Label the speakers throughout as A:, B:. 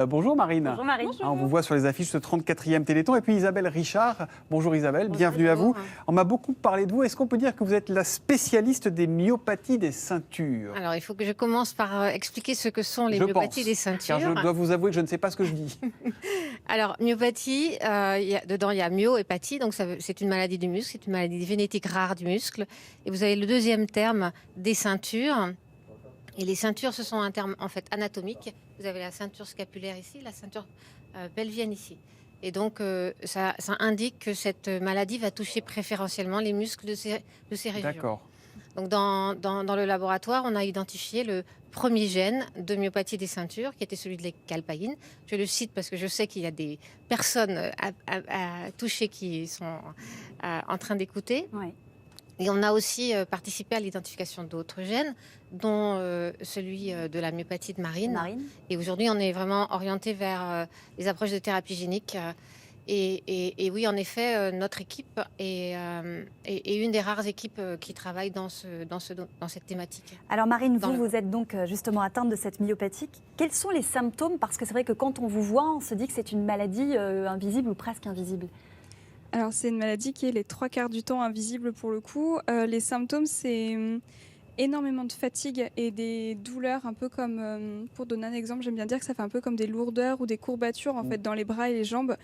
A: Bonjour Marine.
B: Bonjour Marine.
C: Bonjour.
A: On vous voit sur les affiches ce 34e Téléthon. Et puis Isabelle Richard. Bonjour Isabelle, bienvenue à vous. On m'a beaucoup parlé de vous. Est-ce qu'on peut dire que vous êtes la spécialiste des myopathies des ceintures?
C: Alors, il faut que je commence par expliquer ce que sont les
A: Je
C: myopathies
A: pense,
C: des ceintures.
A: Car je dois vous avouer que je ne sais pas ce que je dis.
C: Alors, myopathie, dedans, il y a myohépatie, donc c'est une maladie du muscle, c'est une maladie génétique rare du muscle. Et vous avez le deuxième terme, des ceintures. Et les ceintures, ce sont un terme en fait anatomique. Vous avez la ceinture scapulaire ici, la ceinture pelvienne ici. Et donc, ça indique que cette maladie va toucher préférentiellement les muscles de ces régions.
A: D'accord.
C: Donc, dans le laboratoire, on a identifié le premier gène de myopathie des ceintures, qui était celui de l'Ecalpaïne. Je le cite parce que je sais qu'il y a des personnes à toucher qui sont en train d'écouter.
B: Oui.
C: Et on a aussi participé à l'identification d'autres gènes, dont celui de la myopathie de Marine. Et aujourd'hui, on est vraiment orienté vers les approches de thérapie génique. Et oui, en effet, notre équipe est une des rares équipes qui travaille dans cette thématique.
B: Alors Marine, vous êtes donc justement atteinte de cette myopathie. Quels sont les symptômes? Parce que c'est vrai que quand on vous voit, on se dit que c'est une maladie invisible ou presque invisible.
D: Alors c'est une maladie qui est les 3/4 du temps invisible pour le coup. Les symptômes, c'est énormément de fatigue et des douleurs, un peu comme, pour donner un exemple, j'aime bien dire que ça fait un peu comme des lourdeurs ou des courbatures en fait dans les bras et les jambes.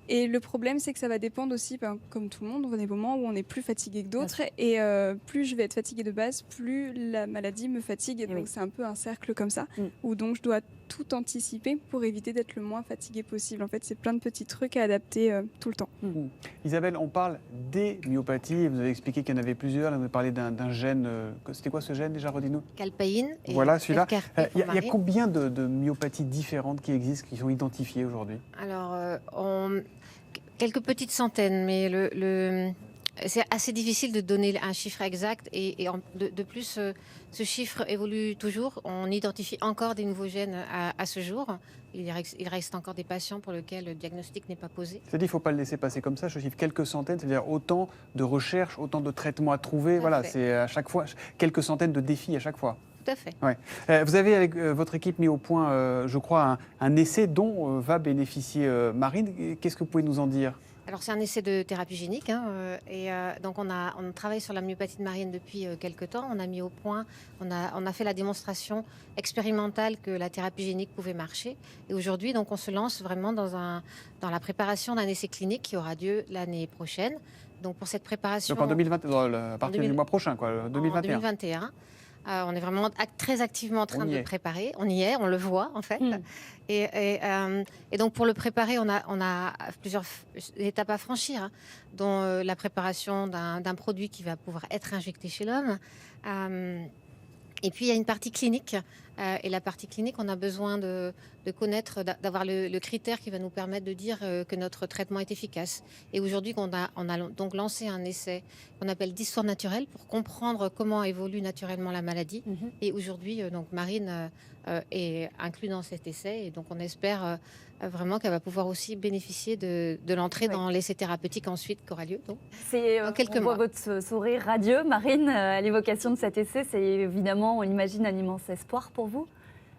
D: Et le problème, c'est que ça va dépendre aussi, comme tout le monde, on a des moments où on est plus fatigué que d'autres. Et plus je vais être fatiguée de base, plus la maladie me fatigue. Et donc c'est un peu un cercle comme ça, où donc je dois tout anticiper pour éviter d'être le moins fatiguée possible. En fait, c'est plein de petits trucs à adapter tout le temps.
A: Isabelle, on parle des myopathies. Vous avez expliqué qu'il y en avait plusieurs. Là, vous avez parlé d'un gène. C'était quoi ce gène déjà? Redis-nous.
C: Calpaïne.
A: Voilà, celui-là. Il y a combien de myopathies différentes qui existent, qui sont identifiées aujourd'hui?
C: Alors, quelques petites centaines, mais c'est assez difficile de donner un chiffre exact. Et de plus, ce chiffre évolue toujours. On identifie encore des nouveaux gènes à ce jour. Il reste encore des patients pour lesquels le diagnostic n'est pas posé.
A: C'est-à-dire qu'il ne faut pas le laisser passer comme ça. Je chiffre quelques centaines, c'est-à-dire autant de recherches, autant de traitements à trouver. Voilà, c'est à chaque fois quelques centaines de défis à chaque fois.
C: Tout à fait.
A: Ouais. Vous avez avec votre équipe mis au point, je crois, un essai dont va bénéficier Marine. Qu'est-ce que vous pouvez nous en dire?
C: Alors c'est un essai de thérapie génique, donc on travaille sur la myopathie de Marine depuis quelques temps. On a mis au point, on a fait la démonstration expérimentale que la thérapie génique pouvait marcher. Et aujourd'hui, donc on se lance vraiment dans la préparation d'un essai clinique qui aura lieu l'année prochaine. Donc pour cette préparation,
A: donc en 2020, à partir du mois prochain, quoi, 2021.
C: En 2021. On est vraiment très activement en train de le préparer. On y est, on le voit en fait. Et donc pour le préparer, on a plusieurs étapes à franchir, dont la préparation d'un produit qui va pouvoir être injecté chez l'homme. Et puis il y a une partie clinique. Et la partie clinique, on a besoin de connaître, d'avoir le critère qui va nous permettre de dire que notre traitement est efficace. Et aujourd'hui, on a donc lancé un essai qu'on appelle d'histoire naturelle pour comprendre comment évolue naturellement la maladie. Et aujourd'hui, donc Marine est inclue dans cet essai. Et donc on espère vraiment qu'elle va pouvoir aussi bénéficier de l'entrée dans l'essai thérapeutique ensuite qui aura lieu. Dans quelques mois.
B: On voit votre sourire radieux, Marine, à l'évocation de cet essai. C'est évidemment, on imagine, un immense espoir pour vous.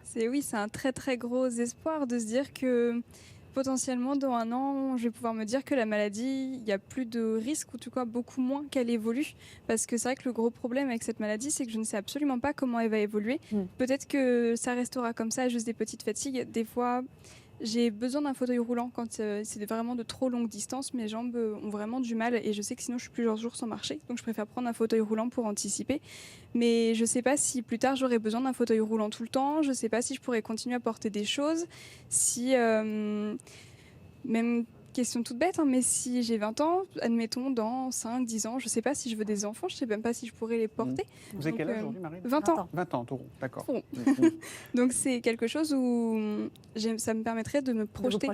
D: C'est un très très gros espoir de se dire que potentiellement dans 1 an, je vais pouvoir me dire que la maladie, il n'y a plus de risque, ou en tout cas beaucoup moins qu'elle évolue. Parce que c'est vrai que le gros problème avec cette maladie, c'est que je ne sais absolument pas comment elle va évoluer. Peut-être que ça restera comme ça, juste des petites fatigues. Des fois, j'ai besoin d'un fauteuil roulant quand c'est vraiment de trop longues distances. Mes jambes ont vraiment du mal et je sais que sinon je suis plusieurs jours sans marcher. Donc je préfère prendre un fauteuil roulant pour anticiper. Mais je ne sais pas si plus tard j'aurai besoin d'un fauteuil roulant tout le temps. Je ne sais pas si je pourrais continuer à porter des choses. Si même question toute bête, mais si j'ai 20 ans, admettons dans 5, 10 ans, je ne sais pas si je veux des enfants, je ne sais même pas si je pourrais les porter.
A: Vous avez quel âge aujourd'hui, Marine?
D: 20 ans.
A: 20 ans, tout rond, d'accord.
D: Donc c'est quelque chose où ça me permettrait de me projeter